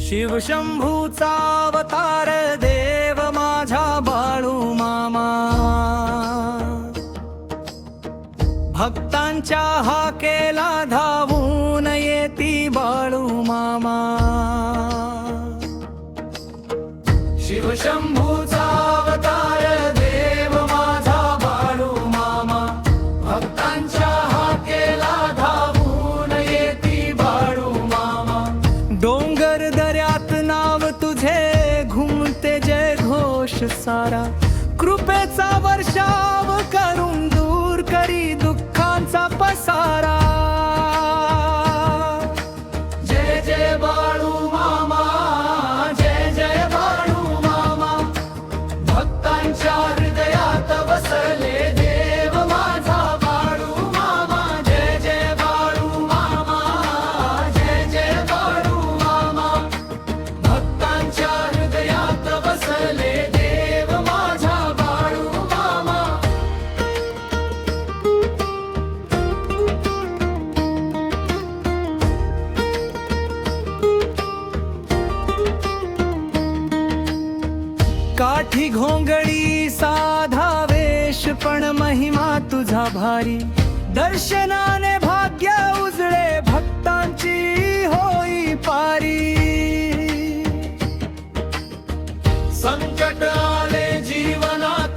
शिवशंभूचा अवतार देव माझा बाळू मामा, भक्तांच्या हाकेला धावून येती बाळू मामा। शिवशंभूचा अवतार देव माझा बाळू मामा, भक्तांच्या हाकेला धावून येती बाळू मामा। डोंगर दऱ्यात नाव तुझे घुमते जय घोष सारा, कृपेचा वर्षाव करून दूर करी दुःखांचा पसारा। जय जय बाळू मामा, जय जय बाळू मामा, भक्तांच्या हृदयात बसले देव माझा बाळू मामा। जय जय बाळू मामा, जय जय बाळू मामा, भक्तांच्या हृदयात बसले देव माझा बाळू मामा। काठी घोंगडी साधा वेश पण महिमा तुझा भारी, दर्शनाने भाग्य उजळे भक्तांची होई पारी। संकट आले जीवनात